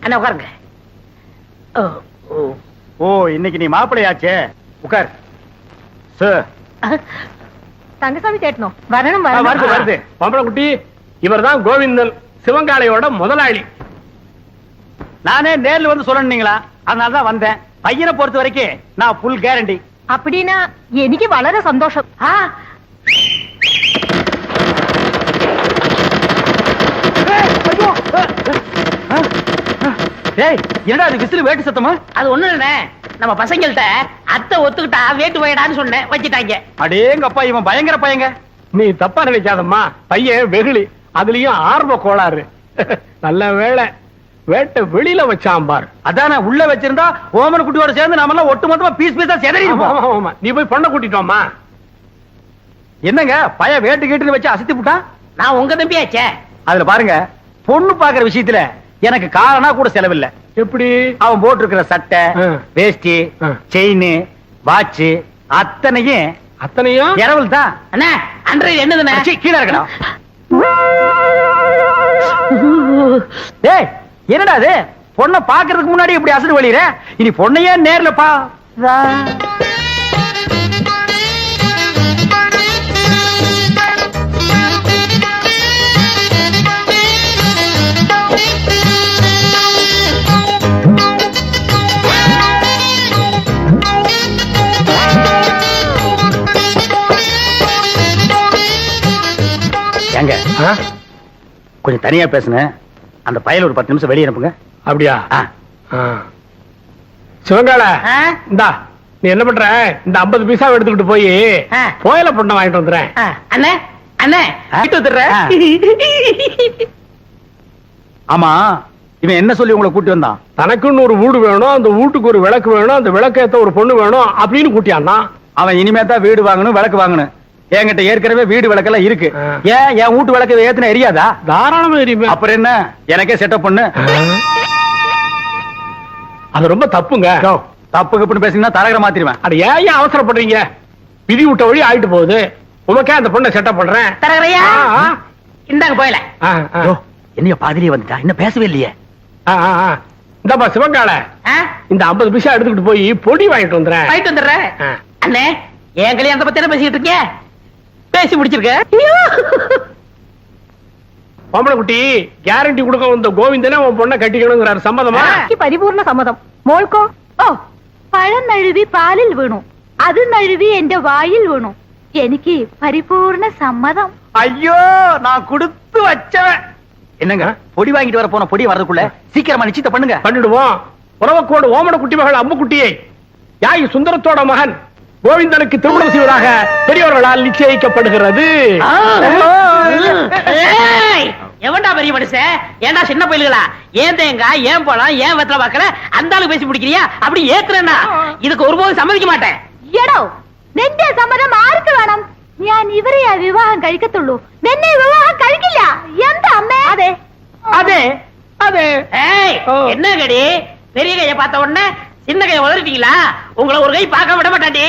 அண்ணா உட்காருங்க. ஓ இன்னைக்கு நீ மாப்பிள்ளையாச்சே, உட்கார். சார் தங்கசாமி கேட்டணும். வரணும் வருது வருது. பம்பள குட்டி, இவர் தான் கோவிந்தன், சிவங்காளையோட முதலாளி. நானே நேர்ல வந்து சொல்லணுங்களா, அதனாலதான் வந்தேன். பையனை பொறுத்த வரைக்கும் நான் ஃபுல் கேரண்டி. அப்படின்னா எனக்கு வளர சந்தோஷம். என்னடா அது விசில் வேட்டு சத்தமா? அது ஒண்ணு இல்ல, நம்ம பசங்கள்ட்ட அத்தை ஒத்துக்கிட்டா வேட்டு போயிடான்னு சொன்னேன், வச்சுட்டாங்க. அடேங்கப்பா, இவன் பயங்கர பையங்க. நீ தப்பா நினைக்காதம்மா, பையன் வெகுளி, அதுலயும் ஆர்வ கோளாறு. நல்ல வேளை வேட்டை வெளியில வச்சான் பார். அதான உள்ள வச்சிருந்தா ஓமன குட்டியோட சேர்ந்து நாம எல்லாம் ஒட்டு மொத்தமா பீஸ் பீஸா செதறி இருப்போம். நீ போய் பொண்ணை கூட்டிட்டோமா? என்னங்க பைய வேட்டு கேட்டுன்னு வச்சு அசத்தி விட்டான்? நான் உங்க தம்பியாச்சே. அதுல பாருங்க, பொண்ணு பாக்குற விஷயத்துல எனக்கு காரணா கூட செலவில்லை. எப்படி? அவன் போட்டு இருக்கிற சட்டை, வேஷ்டி, செயின், வாட்ச் அத்தனையும் இரவல் தான். அண்ணா அன்றைய என்னதுண்ணே? கீழே இருக்கணும். டேய் என்னடா அது, பொண்ணை பாக்குறதுக்கு முன்னாடி இப்படி அசடு வழிற, இனி பொண்ணையே நேர்ல பா. கொஞ்சம் தனியா பேசுனேன், அந்த பயல ஒரு 10 நிமிஷம் வெளியே அனுப்புங்க. அப்படியா? சிவங்கால, இந்தா நீ என்ன பண்ற, இந்த 50 பைசா எடுத்துக்கிட்டு போய் கோயில பொண்ணை வாங்கிட்டு வந்துடுறேன். அண்ணே அண்ணே வந்துடுறேன். ஆமா, இவன் என்ன சொல்லி உங்களை கூட்டி வந்தான்? தனக்குன்னு ஒரு வீடு வேணும், அந்த வீட்டுக்கு ஒரு விளக்கு வேணும், அந்த விளக்கேத்த ஒரு பொண்ணு வேணும் அப்படின்னு கூட்டியான்னா. அவன் இனிமே தான் வீடு வாங்கணும், விளக்கு வாங்கணும். என்கிட்ட ஏற்கனவே வீடு விளக்கெல்லாம் இருக்கு. ஏன் என் வீட்டு விளக்கு ஏத்துன எரியாதா? தாராளமா எரியுமே. அப்புறம் என்ன, எனக்கே செட்டப் பண்ணு. அது ரொம்ப தப்புங்க. தப்பு கப்புன்னு பேசினா தரகர மாத்திருவேன். அட ஏன் அவசரப்படுறீங்க? விதி விட்ட வழி ஆயிட்டு போகுது. உமக்கே அந்த பொண்ணை செட்டப் பண்றேன். தரகரையா இந்தாங்க போயல. என்னைய பாதிரியே வந்துட்டா, இன்னும் பேசவே இல்லையே. இந்தப்பா சிவங்கால, இந்த 50 பைசா எடுத்துக்கிட்டு போய் பொடி வாங்கிட்டு வந்துடுறேன். வாங்கிட்டு வந்துடுறேன். அண்ணே என் கல்யாணத்தை பத்தி என்ன பேசிக்கிட்டு இருக்கேன்? பேசி முடிச்சிருக்க. பொம்பளை குட்டி, கேரண்டி கொடுக்க வந்த கோவிந்தனே உன் பொண்ணை கட்டிக்கணுங்கிறாரு. சம்மதமா? പരിപൂർണ സമ്മതം. മോൾക്കോ? ഓ, പഴം നഴുവി പാലിൽ വീണു, അത് നഴുവി എന്റെ വായിൽ വീണു. എനിക്ക് പരിപൂർണ സമ്മതം. ஐயோ, நான் கொடுத்து வச்சவன். என்னங்க பொடி வாங்கிட்டு வர போன பொடி வரதுக்குள்ள சீக்கிரமா நிச்சயத்தை பண்ணுங்க. பண்ணிடுவோம். உறவக்கோடு ஓமன குட்டி மகள் அம்முக்குட்டியை யாய் சுந்தரத்தோட மகன் கோவிந்தனுக்கு திருமணம் செய்வதாக பெரியவர்களால் நிச்சயிக்கப்படுகிறது. எவன்டா பெரிய மனுஷன்? ஏன்டா சின்ன பயில்களா? ஏன் தேங்காய், ஏன் பழம், ஏன் வெத்தலை பாக்கல அந்த ஆளு பேசி பிடிக்கிறியா? அப்படி ஏத்துறேன்னா இதுக்கு ஒருபோதும் சம்மதிக்க மாட்டேன். എടോ, നിന്റെ സമ്മതം ആർക്ക് വേണം? ഞാൻ ഇവരെയാ വിവാഹം കഴിക്കത്തുള്ളൂ, നിന്നെ വിവാഹം കഴിക്കില്ല. എന്താ അമ്മേ? അതെ அதே அதே. என்ன கடி, பெரிய கையை பார்த்த உடனே சின்ன கையை உதறிட்டீங்களா? உங்களை ஒரு கை பார்க்க விட மாட்டாண்டி.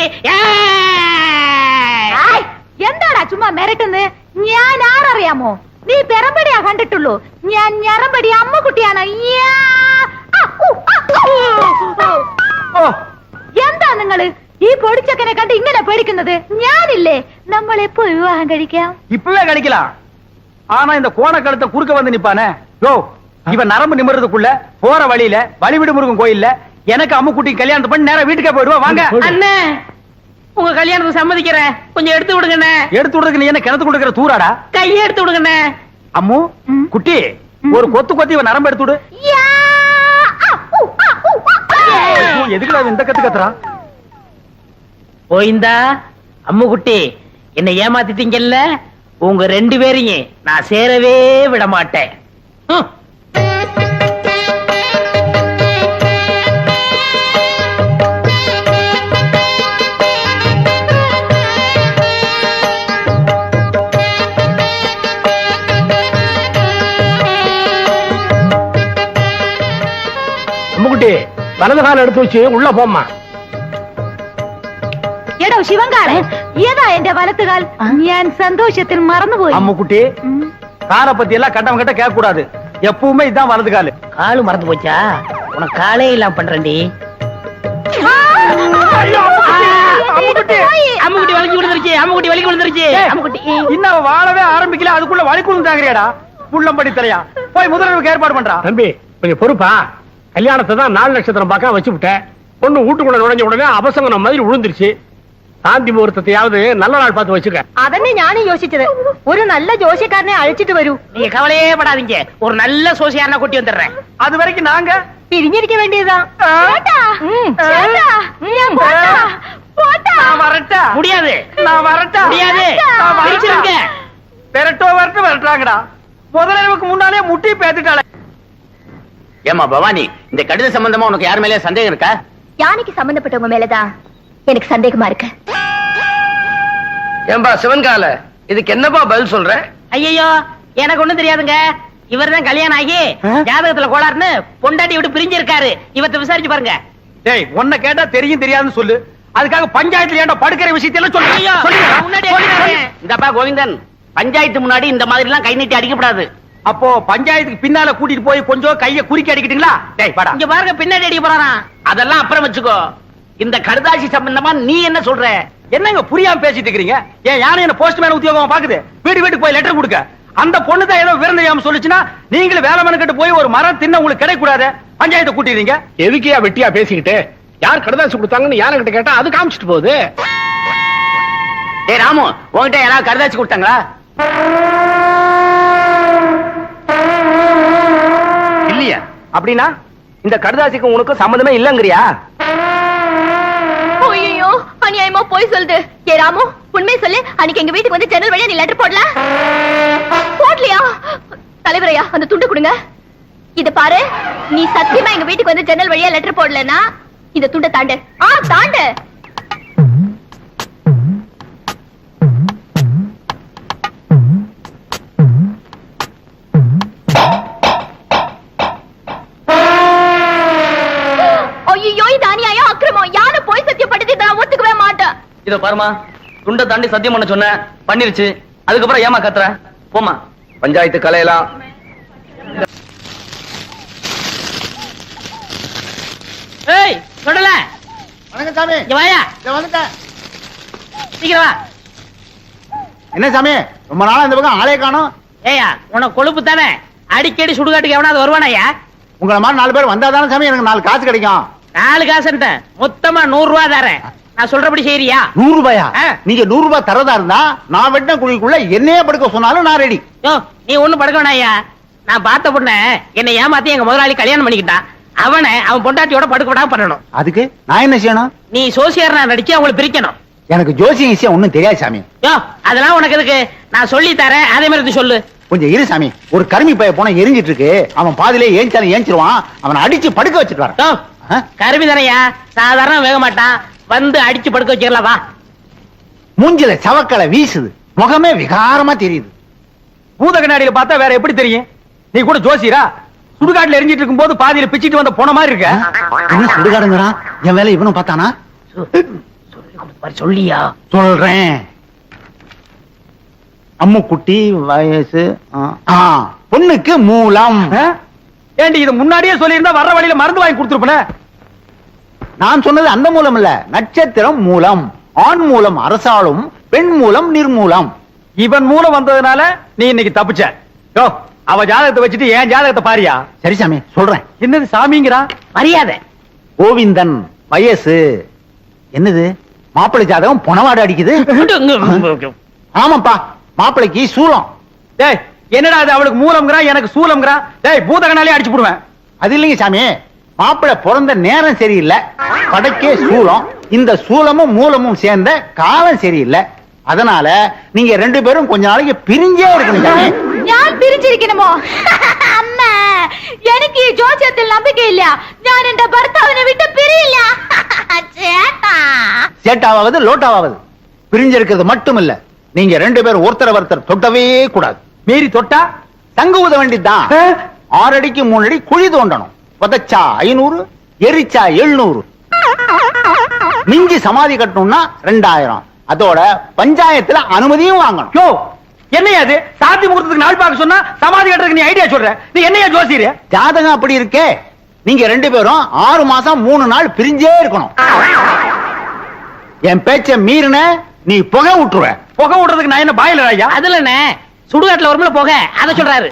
എന്താടാ ചുമ്മാ മിരട്ടുന്നത്? ഞാൻ ആരറിയാമോ? നീ പെറമ്പടിയാ കണ്ടിട്ടുള്ളൂ, ഞാൻ ഞറമ്പടി അമ്മക്കുട്ടിയാണ്. എന്താ നിങ്ങള് ഈ പൊടിച്ചക്കനെ കണ്ട് ഇങ്ങനെ പേടിക്കുന്നത്? ഞാനില്ലേ, നമ്മൾ എപ്പോ വിവാഹം കഴിക്കാം? இப்பவே கழிக்கலாம். ஆனா இந்த கோணக்கழுத்தை குறுக்க வந்து நிப்பானே, யோ இவன் நரம்பு நிமிர்றதுக்குள்ள போற வழியில வழிவிடு முருகன் கோயில்ல எனக்கு அம்முக்குட்டி கல்யாணத்தை பண்ணி நேரா வீட்டுக்கே போயிடுவா. வாங்க அண்ணே, உங்க கல்யாணத்துக்கு சம்மதிக்கிறேன், கொஞ்சம் எடுத்து விடுங்கண்ணே. எடுத்து விடுறதுக்கு நீ என்ன கிணத்து கொடுக்கிற தூராடா? கையை எடுத்து விடுங்கண்ணே. அம்மு குட்டி, ஒரு கொத்து கொத்தி இவன் நரம்பு எடுத்து விடு. எதுக்குடா இந்த கத்து கத்துறா? போயிந்தா அம்முக்குட்டி, என்ன ஏமாத்திட்டீங்கல்ல, உங்க 2 பேரையும் நான் சேரவே விட மாட்டேன். அம்முக்குட்டி, வலது கால எடுத்து வச்சு உள்ள போம்மா. എടോ ശിവങ്കാളെ, ഏതാ എന്റെ വലത്തുകാൽ? ഞാൻ സന്തോഷത്തിൽ മറന്നുപോയി. அம்முக்குட்டி, காரை பத்தி எல்லாம் கட்டம் கட்ட கேட்க கூடாது. எப்பவுமே இதான் வலது காலு. காலு மறந்து போச்சா? உனக்கு காலே இல்லாம பண்றேன்டி. அம்முக்குட்டி வலிக்கு விழுந்துருச்சு. அம்முக்குட்டி வலிக்கு விழுந்துருச்சு. அம்முக்குட்டி இன்னும் அவ வாழவே ஆரம்பிக்கல, அதுக்குள்ள வலிக்கு விழுந்தாங்கறியாடா? புள்ளம்படி தலையா, போய் முதல்வருக்கு ஏற்பாடு பண்றா. தம்பி கொஞ்சம் பொறுப்பா. கல்யாணத்தை தான் 4 நட்சத்திரம் பார்க்க வச்சு விட்டேன். பொண்ணு வீட்டுக்குள்ள நுழைஞ்ச உடனே அபசங்கனம் மாதிரி விழுந்துருச்சு. சாந்தி முகூர்த்தத்தையாவது நல்ல நாள் பார்த்து வச்சுக்க. അതന്നെ ഞാനും യോசிച്ചത്. ഒരു നല്ല ജോഷിക്കാരനെ അഴിച്ചിട്ട് വരൂ. நீங்க கவலையே படாதீங்க, ஒரு நல்ல சோசியாரனா கூட்டி வந்துடுறேன். அது வரைக்கும் நாங்க പിരിഞ്ഞിരിക്ക വേണ്ടിയതാ. நான் வரட்டா? முடியாது, நான் வரட்டா? முடியாது. நான் வரட்டா? பிரிச்சிருங்க. வரட்டாங்கடா. முதல்வருக்கு முன்னாலே முட்டி பேத்துட்டாளே. ஏமா பவானி, இந்த கடித சம்பந்தமா உனக்கு யார் மேலே சந்தேகம் இருக்கா? யானைக்கு சம்பந்தப்பட்டவங்க மேலதான் எனக்கு சந்தேகமா இருக்கு. ஏம்பா சிவன்கால, இதுக்கு என்னப்பா பதில் சொல்ற? ஐயோ, எனக்கு ஒண்ணும் தெரியாதுங்க. இவர்தான் கல்யாணம் ஆகி ஜாதகத்துல கோளாறுன்னு பொண்டாட்டி விட்டு பிரிஞ்சிருக்காரு. இவத்தை விசாரிச்சு பாருங்க. டேய், உன்னை கேட்டா தெரியும் தெரியாதுன்னு சொல்லு. அதுக்காக பஞ்சாயத்துல ஏன்டா படுக்கிற விஷயத்தையெல்லாம் சொல்லு. ஐயோ, முன்னாடியே சொல்லிடுறேன். இந்தப்பா கோவிந்தன், பஞ்சாயத்து முன்னாடி இந்த மாதிரி எல்லாம் கை நீட்டி அடிக்கப்படாது. அப்போ பஞ்சாயத்துக்கு பின்னால கூட்டிட்டு போய் கொஞ்சம் கைய குறுக்கி அடிக்கிட்டீங்களா? டேய் வாடா. இங்க பாருங்க, பின்னாடி அடிக்க போறாராம். அதெல்லாம் அப்புறம் வச்சுக்கோ. இந்த கடுதாசி சம்பந்தமா நீ என்ன சொல்ற? என்னங்க புரியாம பேசிட்டு இருக்கீங்க? ஏன் யானை என்ன போஸ்ட்மேன் உத்தியோகமா பாக்குது? வீட்டுக்கு போய் லெட்டர் கொடுக்க. அந்த பொண்ணு தான் ஏதோ விருந்தையாம சொல்லுச்சுன்னா நீங்களும் வேலை மனக்கிட்டு போய் ஒரு மரம் தின்ன உங்களுக்கு கிடைக்க கூடாது. பஞ்சாயத்தை கூட்டிடுறீங்க. எதுக்கியா வெட்டியா பேசிக்கிட்டு? யார் கடுதாசி கொடுத்தாங்கன்னு யாரை கிட்ட கேட்டா அது காமிச்சிட்டு போகுது. ஏ ராமு, உன்கிட்ட யாராவது கடுதாசி கொடுத்தாங்களா? இல்லையா? அப்படின்னா இந்த கடுதாசிக்கு உனக்கு சம்பந்தமே இல்லங்கறியா? ஐயோ, அநியாயமா போய் சொல்லுது. ஏ ராமு, உண்மை சொல்லு. அன்னைக்கு எங்க வீட்டுக்கு வந்து ஜன்னல் வழியா நீ லெட்டர் போடலையா? தலைவரையா, அந்த துண்டு கொடுங்க. இத பாரு, நீ சத்தியமா எங்க வீட்டுக்கு வந்து ஜன்னல் வழியா லெட்டர் போடலன்னா இந்த துண்டை தாண்டு. தாண்டு. ஐயோ, இது அநியாயம், அக்கிரமம். யாரு போய் சத்தியப்பட்டது நான் ஒத்துக்கவே மாட்டேன். இதோ பாருமா, துண்டை தாண்டி சத்தியம் பண்ண சொன்ன, பண்ணிருச்சு. அதுக்கப்புறம் ஏமா கத்துற? போமா, பஞ்சாயத்து கலையலாம். ஏய், சொல்லல. வணக்கம் சாமி. இங்க வாயா. வந்துட்டேன். சீக்கிரம் வா. என்ன சாமி, ரொம்ப நாளா இந்த பக்கம் ஆளே காணோம். ஏயா, உனக்கு கொழுப்பு தானே? அடிக்கடி சுடுகாட்டுக்கு எவனாவது வருவானாயா? உங்களை மாதிரி 4 பேர் வந்தாதானே சாமி எனக்கு 4 காசு கிடைக்கும். 4 காசுன்ட்ட மொத்தமா 100 ரூபாய் தரேன். நான் சொல்றபடி செய்யறியா? 100 ரூபாயா? ஆ. நீங்க 100 ரூபாய் தரதா இருந்தா நான் வெட்டின குழிக்குள்ள என்னையே படுக்க சொன்னாலும் நான் ரெடி. யோ, நீ ஒண்ணும் படுக்க வேணாயா. நான் பார்த்த பொண்ண என்னை ஏமாத்தி எங்க முதலாளி கல்யாணம் பண்ணிக்கிட்டான். அவன் பொண்டாட்டியோட படுக்க விடாம பண்ணணும். அதுக்கு நான் என்ன செய்யணும்? நீ சோசியர்னா நடிச்சு அவங்களை பிரிக்கணும். எனக்கு ஜோசியம் விஷயம் ஒண்ணும் தெரியாது சாமி. யோ, அதெல்லாம் உனக்கு எதுக்கு? நான் சொல்லி தரேன், அதே மாதிரி சொல்லு. கொஞ்சம் இரு சாமி. ஒரு கருமி பைய போன எரிஞ்சிட்டு இருக்கு. அவன் பாதிலே ஏஞ்சாலும் ஏஞ்சிருவான். அவனை அடிச்சு படுக்க வச்சுட்டு வரேன். யோ, கருவி தானையா, சாதாரண வேக மாட்டான். வந்து அடிச்சு படுக்க வச்சிடலாம் வா. மூஞ்சில சவக்கலை வீசுது, முகமே விகாரமா தெரியுது. பூத கண்ணாடியில பார்த்தா வேற எப்படி தெரியும்? நீ கூட ஜோசியரா? சுடுகாட்டுல எரிஞ்சிட்டு இருக்கும் போது பாதியில பிச்சிட்டு வந்த போன மாதிரி இருக்க. என்ன சுடுகாடுங்கறா? என் வேலை இவனும் பார்த்தானா? சொல்லியா? சொல்றேன். அம்முக்குட்டி வயசு பொண்ணுக்கு மூலம். ஏண்டி இது முன்னாடியே சொல்லியிருந்தா வர்ற வழியில மருந்து வாங்கி கொடுத்துருப்பேன். நான் சொன்னது அந்த மூலம் இல்ல, நட்சத்திரம் மூலம். ஆண் மூலம் அரசாளும், பெண் மூலம் நிர்மூலம். இவன் மூலம் வந்ததுனால நீ இன்னைக்கு தப்பிச்ச. யோ, அவ ஜாதகத்தை வச்சுட்டு என் ஜாதகத்தை பாரியா? சரி சாமி, சொல்றேன். என்னது சாமிங்கிறா? மரியாதை. கோவிந்தன் வயசு என்னது? மாப்பிள்ளை ஜாதகம் பொணவாடு அடிக்குது. ஆமாப்பா, மாப்பிள்ளைக்கு சூலம். டேய், என்னடா அது? அவளுக்கு மூலம்ங்கறா, எனக்கு சூலம்ங்கறா. டேய், பூதகனாலே அடிச்சு போடுவேன். அது இல்லைங்க சாமி, மாப்பிள்ளை பிறந்த நேரம் சரியில்லை, படைக்கே சூலம். இந்த சூலமும் மூலமும் சேர்ந்த காலம் சரியில்லை. அதனால நீங்க 2 பேரும் கொஞ்ச நாளைக்கு பிரிஞ்சே இருக்கணும் சாமி. ഞാൻ പിരിച്ചിരിക്കണമോ? അമ്മ, എനിക്ക് ഈ ജോസ്യത്തിൽ നம்பிക്കയില്ല. ഞാൻ എന്റെ ഭർത്താവിനെ വിട്ട് പിരിയില്ല. ചേട്ടാ, சேட்டாவது லோட்டாவது பிரிஞ்சிருக்கிறது மட்டும் இல்ல, நீங்க 2 பேரும் ஒருத்தர் தொட்டவே கூடாது. மீறி தொட்டா தங்க ஊத வேண்டியதுதான். 6 அடிக்கு 3 அடி குழி தோண்டணும். புதைச்சா 500, எரிச்சா 700. மிஞ்சி சமாதி கட்டணும்னா 2000. அதோட பஞ்சாயத்துல அனுமதியும் வாங்கணும். யோ, என்னையா அது சாத்தி முகூர்த்தத்துக்கு நாள் பார்க்க சொன்னா சமாதி கட்டுறதுக்கு நீ ஐடியா சொல்ற நீ என்னையா ஜோசியர் ஜாதகம் அப்படி இருக்கே நீங்க 2 பேரும் 6 மாசம் 3 நாள் பிரிஞ்சே இருக்கணும் என் பேச்ச மீறின நீ புகை விட்டுருவ புகை விடுறதுக்கு நான் என்ன பாயில ஐயா அதுல என்ன சுடுகாட்டுல வரும்ல போக அத சொல்றாரு.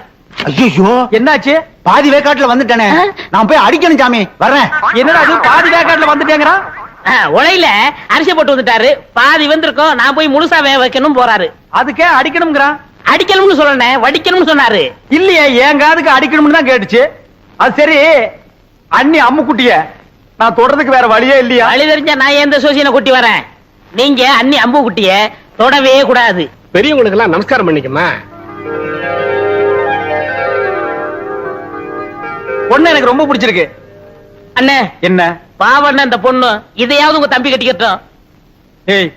ஐயோ என்னாச்சு பாதி வேக்காட்டுல வந்துட்டேனே நான் போய் அடிக்கணும் சாமி வர்றேன் என்னடா அது பாதி வேக்காட்டுல வந்துட்டேங்கிறான் உலையில அரிசி போட்டு வந்துட்டாரு பாதி வந்திருக்கோம் நான் போய் முழுசா வேக வைக்கணும் போறாரு. அதுக்கே அடிக்கணும்ங்கிறான் அடிக்கணும்னு சொல்லணே வடிக்கணும்னு சொன்னாரு. இல்லையே என் காதுக்கு அடிக்கணும்னு தான் கேட்டுச்சு அது சரி அண்ணி அம்முக்குட்டிய நான் தொடறதுக்கு வேற வழியே இல்லையா வழி தெரிஞ்சா நான் எந்த சோசியனை கூட்டி வரேன். நீங்க அண்ணி அம்பு குட்டிய தொடவே கூடாது. பெரியவங்களுக்கு எல்லாம் நமஸ்காரம் பண்ணிக்கமா. பொண்ணு எனக்கு ரொம்ப பிடிச்சிருக்கு. அண்ணே என்ன பாவண்ண இந்த பொண்ணு இதையாவது உங்க தம்பி கட்டிக்கட்டும். ஏய்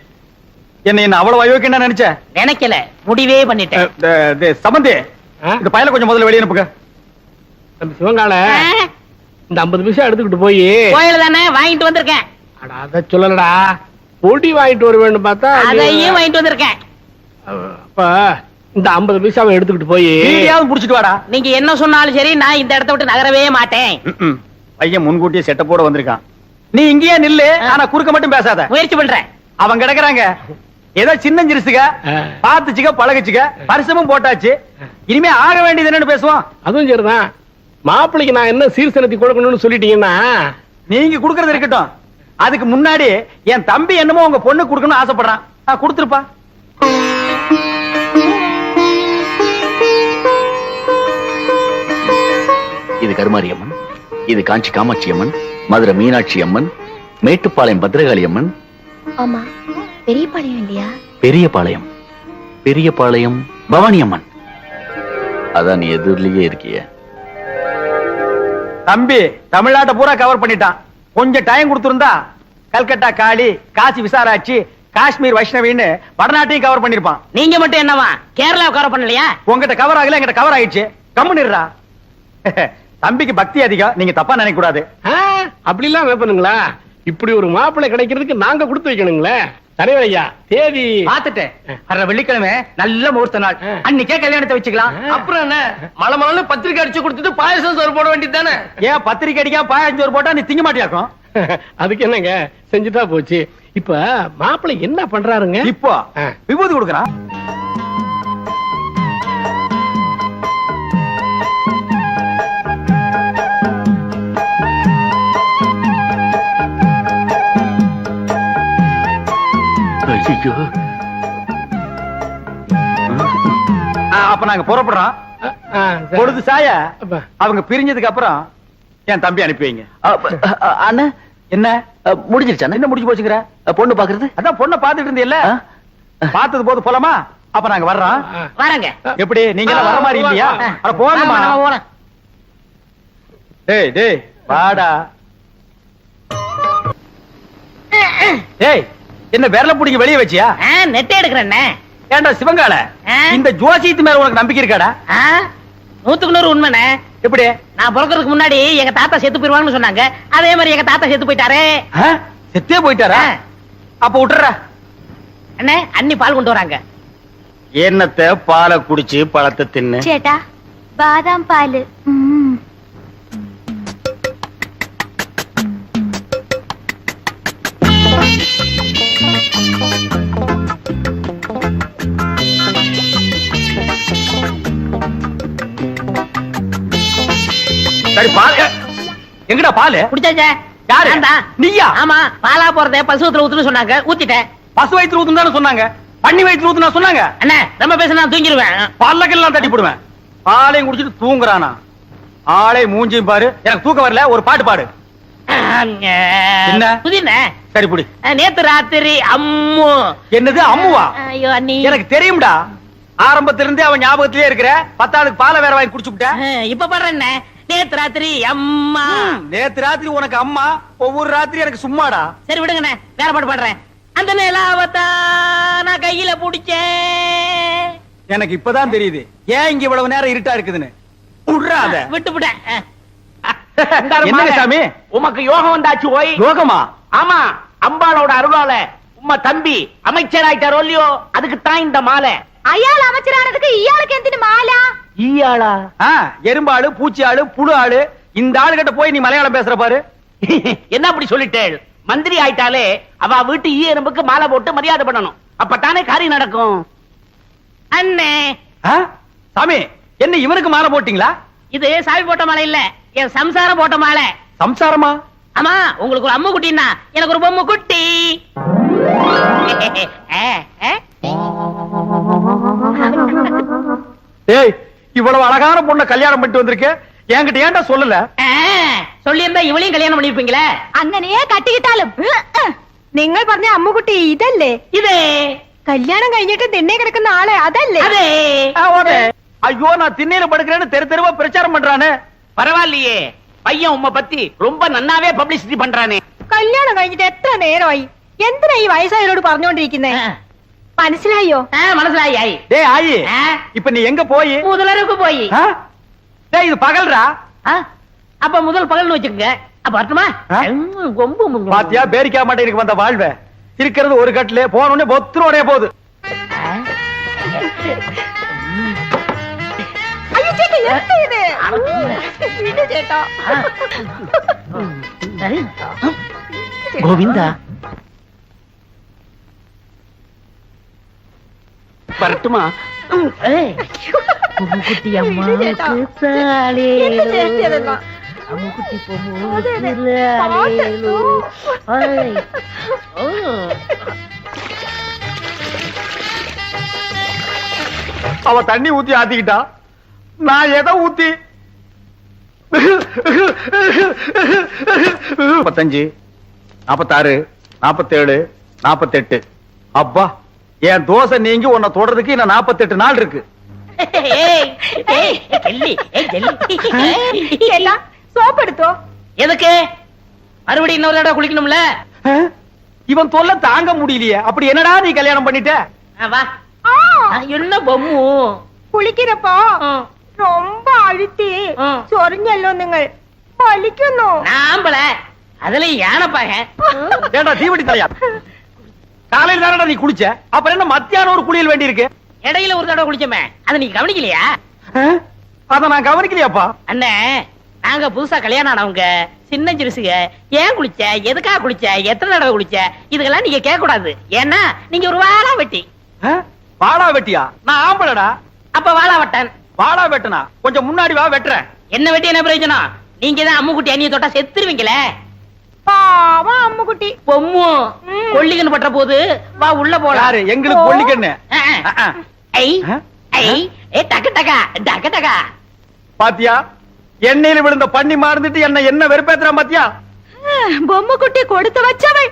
என்ன அவ்வளவு அயோக்கியம் என்ன நினைச்ச நினைக்கல முடிவே பண்ணிட்டேன். சம்பந்தி இந்த பயல கொஞ்சம் முதல்ல வெளியே அனுப்புங்க. நம்ம சிவங்கால இந்த 50 பைசா எடுத்துக்கிட்டு போய் கோயில தானே வாங்கிட்டு வந்திருக்கேன். அத சொல்லலடா பொடி வாங்கிட்டு வர வேண்டும் பார்த்தா அதையும் வாங்கிட்டு வந்திருக்கேன். அப்ப இந்த 50 பைசாவை எடுத்துக்கிட்டு போய் வீடியாவும் புடிச்சிட்டு வாடா. நீங்க என்ன சொன்னாலும் சரி நான் இந்த இடத்தை விட்டு நகரவே மாட்டேன். பையன் முன்கூட்டியே செட்டப்போட வந்திருக்கான். நீ இங்கேயே நில்லு ஆனா குறுக்க மட்டும் பேசாத. முயற்சி பண்றேன். அவங்க கிடக்குறாங்க ஏதோ சின்னஞ்சிருசுக பாத்துச்சுக்க பழகுச்சுக்க பரிசமும் போட்டாச்சு இனிமே ஆக வேண்டியது என்னன்னு பேசுவோம். அதுவும் சரிதான். மாப்பிள்ளைக்கு நான் என்ன சீர்சனத்தி கொடுக்கணும்னு சொல்லிட்டீங்கன்னா நீங்க குடுக்கறது இருக்கட்டும். அதுக்கு முன்னாடி என் தம்பி என்னமோ உங்க பொண்ணு குடுக்கணும்னு ஆசைப்படுறான். கொடுத்துருப்பா. இது கருமாரி அம்மன், இது காஞ்சி காமாட்சி அம்மன், மதுரை மீனாட்சி அம்மன், மேட்டுப்பாளையம் பத்ரகாளி அம்மன். ஆமா பெரியபாளையம் இல்லையா? பெரியபாளையம் பெரியபாளையம் பவானி அம்மன். அதான் நீ எதிரிலேயே இருக்கிய. தம்பி தமிழ்நாட்டை பூரா கவர் பண்ணிட்டான். கொஞ்சம் டைம் கொடுத்திருந்தா கல்கட்டா காளி, காசி விசாராட்சி, காஷ்மீர் வைஷ்ணவின்னு வடநாட்டையும் கவர் பண்ணிருப்பான். நீங்க மட்டும் என்னவா கேரளா கவர் பண்ணலையா? உங்ககிட்ட கவர் ஆகல எங்கிட்ட கவர் ஆயிடுச்சு. கம்முனிடுறா. தம்பிக்கு பக்தி அதிகம். நீங்க தப்பா நினைக்க கூடாது. அப்படி எல்லாம் வைப்பனுங்களா? இப்படி ஒரு மாப்பிள்ளை கிடைக்கிறதுக்கு நாங்க கொடுத்து வைக்கணுங்களே. தலைவர் ஐயா தேதி பாத்துட்டேன். வர்ற வெள்ளிக்கிழமை நல்ல முகூர்த்த நாள். அன்னைக்கே கல்யாணத்தை வச்சுக்கலாம். அப்புறம் என்ன மலை மலை பத்திரிக்கை அடிச்சு கொடுத்துட்டு பாயசம் சோறு போட வேண்டியது தானே? ஏன் பத்திரிக்கை அடிக்காம பாயஞ்சோறு போட்டா நீ திங்க மாட்டியாக்கும்? அதுக்கு என்னங்க செஞ்சுட்டா போச்சு. இப்ப மாப்பிள்ளை என்ன பண்றாருங்க? இப்போ விபூதி கொடுக்கறான். அப்ப நாங்க புறப்படுறோம். பொழுது சாய அவங்க பிரிஞ்சதுக்கு அப்புறம் என் தம்பி அனுப்பி வைங்க. அண்ணா என்ன முடிஞ்சிருச்சா? என்ன முடிஞ்சு போச்சுங்கிற? பொண்ணு பாக்குறது அதான் பொண்ணை பாத்துட்டு இருந்தீல்ல, பார்த்தது போது போலாமா? அப்ப நாங்க வர்றோம். வரங்க. எப்படி நீங்க எல்லாம் வர மாதிரி இல்லையா? அட போங்கம்மா. டேய் டேய் வாடா. டேய் என்ன விரல புடிங்க வெளிய வச்சியா? நெட்டை எடுக்கிறேன். ஏண்டா சிவங்கால இந்த ஜோசியத்து மேல உனக்கு நம்பிக்கை இருக்காடா? 100% உண்மைண்ணே. எப்படி? நான் பிறக்கிறதுக்கு முன்னாடி எங்க தாத்தா செத்து போயிருவாங்கன்னு சொன்னாங்க. அதே மாதிரி எங்க தாத்தா செத்து போயிட்டாரே. செத்தே போயிட்டாரா? அப்ப விட்டுற. அண்ணே அண்ணி பால் கொண்டு வராங்க. என்னத்த பாலை குடிச்சு பழத்தை தின்னு. சேட்டா பாதாம் பால். சரி பால் எங்கடா பால்? குடிச்சாச்சே. யாரு? நீயா? ஆமா பாலா போறதே பசுவத்துல ஊத்துன்னு சொன்னாங்க. ஊத்திட்டேன். பசு வயிற்று ஊத்துன்னு தானே சொன்னாங்க. பண்ணி வயிற்று ஊத்துனா சொன்னாங்க. அண்ணே ரொம்ப பேச நான் தூங்கிடுவேன். பல்லக்கெல்லாம் தட்டி போடுவேன். பாலையும் குடிச்சிட்டு தூங்குறானா? ஆளை மூஞ்சியும் பாரு. எனக்கு தூக்கம் வரல. ஒரு பாட்டு பாடு. என்ன? புதினே. சரி புடி. நேத்து ராத்திரி அம்மு. என்னது அம்முவா? ஐயோ அண்ணி எனக்கு தெரியும்டா. ஆரம்பத்துல இருந்தே அவன் ஞாபகத்திலே இருக்கிற. 10வது பாலை வேற வாங்கி குடிச்சுட்ட. இப்ப பாடுறேன். நேத்து ராத்திரி அம்மா. நேத்து ராத்திரி உனக்கு அம்மா, ஒவ்வொரு ராத்திரி எனக்கு சும்மாடா. சரி விடுங்கண்ணே வேற பாட்டு பாடுறேன். அந்த நிலாவத்தா நான் கையில புடிச்சேன். எனக்கு இப்பதான் தெரியுது ஏன் இங்க இவ்வளவு நேரம் இருட்டா இருக்குதுன்னு. விடுறாத. விட்டுவிட்டேன். என்னங்க சாமி உமக்கு யோகம் வந்தாச்சு. ஓய் யோகமா? ஆமா அம்பாளோட அருளால உம்ம தம்பி அமைச்சராயிட்டாரோ இல்லையோ அதுக்கு தான் இந்த மாலை. அயாள் அமைச்சரானதுக்கு இயாளுக்கு எந்தினு மாலா ஈயாளா எறும்பாளு பூச்சியாளு புழு ஆளு இந்த ஆளு கிட்ட போய் நீ மலையாளம் பேசுற பாரு. என்ன அப்படி சொல்லிட்டேள்? மந்திரி ஆயிட்டாலே அவ வீட்டு ஈ எறும்புக்கு மாலை போட்டு மரியாதை பண்ணணும். அப்பத்தானே காரியம் நடக்கும். அண்ணே ஆ? சாமி என்ன இவனுக்கு மாலை போட்டீங்களா? இது சாமி போட்ட மாலை இல்ல, என் சம்சாரம் போட்ட மாலை. சம்சாரமா? ஆமா, உங்களுக்கு ஒரு அம்மு குட்டின்னா எனக்கு ஒரு பொம்மை குட்டி. ஏய், இவ்வளவு அழகான பொண்ணை கல்யாணம் பண்ணிட்டு வந்திருக்க, என்கிட்ட ஏன்டா சொல்லல? சொல்லியிருந்தா இவளையும் கல்யாணம் பண்ணிருப்பீங்களே. അങ്ങനെയേ കട്ടിക്കിട്ടാലും നിങ്ങൾ പറഞ്ഞ അമ്മുകുട്ടി ഇതല്ലേ? இதே കല്യാണം കഴിഞ്ഞിട്ട് തിണ്ണെ കിടക്കുന്ന ആളെ അതല്ലേ? அதே ஐயோ, நான் திண்ணையில படுக்கிறேன்னு தெரு தெருவா பிரச்சாரம் பண்றானே. பரவாயில்லையே, பையன் உம்மை பத்தி ரொம்ப நன்னாவே பப்ளிசிட்டி பண்றானே. കല്യാണം കഴിഞ്ഞിട്ട് എത്ര നേരമായി? എന്തിനാ ഈ വയസ്സായവരോട് പറഞ്ഞുകൊണ്ടിരിക്കുന്നേ? മനസ്സിലായോ? மனசுலாயி ஆயி டேய் ஆயி, இப்ப நீ எங்க போய்? முதலருக்கு போய். டேய் இது பகல்ரா. அப்ப முதல் பகல்னு வச்சுக்கங்க. அப்ப வரட்டுமா? கொம்பு பாத்தியா பேரிக்கா மாட்டேனுக்கு வந்த வாழ்வை. இருக்கிறது ஒரு கட்டிலே, போனோடனே பொத்துரோடே போகுது. അയ്യോ ചേട്ടാ, എന്താ ഇത്? വിട് ചേട്ടാ. கோவிந்தா வரட்டுமா? குட்டி அம்மா விடு ചേട്ടാ. என்ன ചേച്ചി അതെല്ലാം? அம்முக்குட்டி അതെ, അതെ. പാട്ട്. அவ தண்ணி ஊத்தி ஆத்திக்கிட்டா, நான் எதை ஊத்தி? 45, 46, 47, 48. அப்பா, என் தோசை நீங்கி உன்னை தொடறதுக்கு இன்னும் 48 நாள் இருக்கு. ചേട്ടാ, സോപ്പ് എടുത്തോ? எதுக்கு மறுபடியும் இன்னொரு தடவை குளிக்கணும்ல? இவன் தொல்லை தாங்க முடியலையே. அப்படி என்னடா நீ கல்யாணம் பண்ணிட்ட? வா. என்ன பொம்மு കുളിക്കുന്നപ്പോ ரொம்ப அழுத்தி ചൊറിഞ്ഞല്ലോ നിങ്ങൾ. വലിക്കുന്നു. நாம்பள அதுல யானைப்பாக. ஏண்டா தீவட்டி தலையா, காலையில தானடா நீ குளிச்ச, அப்புறம் என்ன மத்தியானம் ஒரு குளியல் வேண்டி இருக்கு? இடையில ஒரு தடவை குளிச்சோமே, அதை நீ கவனிக்கலையா? அத நான் கவனிக்கலையாப்பா. அண்ணே, நாங்க புதுசா கல்யாணம் ஆனவங்க சின்ன சிறுசுக. ஏன் குளிச்ச, எதுக்காக குளிச்ச, எத்தனை தடவை குளிச்ச, இதுக்கெல்லாம் நீங்க கேட்க கூடாது. ஏன்னா நீங்க ஒரு வாழா வெட்டி. வாடா வெட்டியா? நான் ஆம்பளடா. அப்ப வாழா வட்டன். வாடா வெட்டனா கொஞ்சம் முன்னாடி வா, வெட்டுறேன். என்ன வெட்டி என்ன பிரயோஜனம்? நீங்க தான் அம்முக்குட்டி அண்ணிய தொட்டா செத்துருவீங்களே. പാവം അമ്മുകുട്ടി. பொம்மு கொல்லிக்கன்னு பற்ற போது வா உள்ள போலாம். யாரு? எங்களுக்கு கொல்லிக்கண்ணு. ஐ ஐ ஏ டக டகா டக டகா. பாத்தியா, எண்ணெயில விழுந்த பண்ணி மாறந்துட்டு என்ன வெறுப்பேத்துறான் பாத்தியா? ബൊമ്മുകുട്ടി കൊടുത്തു വച്ചവൾ.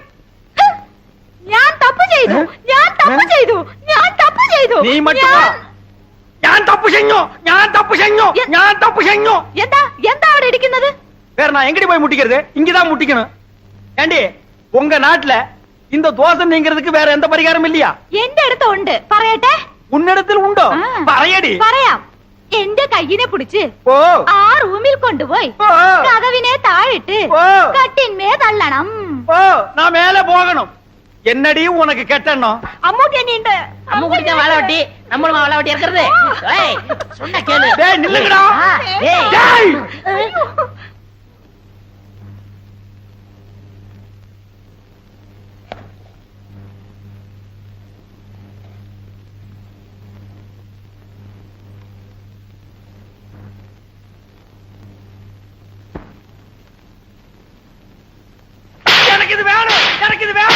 ഞാൻ തപ്പ് ചെയ്തു, ഞാൻ തപ്പ് ചെയ്തു, ഞാൻ തപ്പ് ചെയ്തു. நீ மட்டும் ഞാൻ தப்பு செஞ்சோம், நான் தப்பு செஞ்சோம், நான் தப்பு செஞ்சோம். എന്താ എന്താ അവിടെ ഇരിക്കുന്നത്? வேற நான் எங்கடி போய் முட்டிக்கிறது? இங்கதான் முட்டிக்கணும். ஏண்டி, உங்க நாட்டுல இந்த தோசை நீங்கிறதுக்கு வேற எந்த பரிகாரம் இல்லையா? എന്റെ അടുത്ത് ഉണ്ട്, പറയട്ടെ? உன்னிடத்தில் உண்டோ? പറയடி. പറയാം. എന്റെ കയ്യിനെ പിടിച്ച് ஓ ആ റൂമിൽ കൊണ്ടുപോയി ஓ കതവിനെ താഴിട്ട് ஓ കട്ടിന്മേ തള്ളണം. ஓ நான் மேல போகணும். என்னடி உனக்கு கெட்டணும்? അമ്മൂട്ടി എന്നെയുണ്ട്. அம்முக்குட்டி தான் வாழ வெட்டி, நம்மளும் வாழ வெட்டி இருக்கிறது. ஏய், சொன்னா கேளு. டேய் நில்லுங்கடா. ஏய். டேய். எனக்கு இது வேணும், எனக்கு இது வேணும்.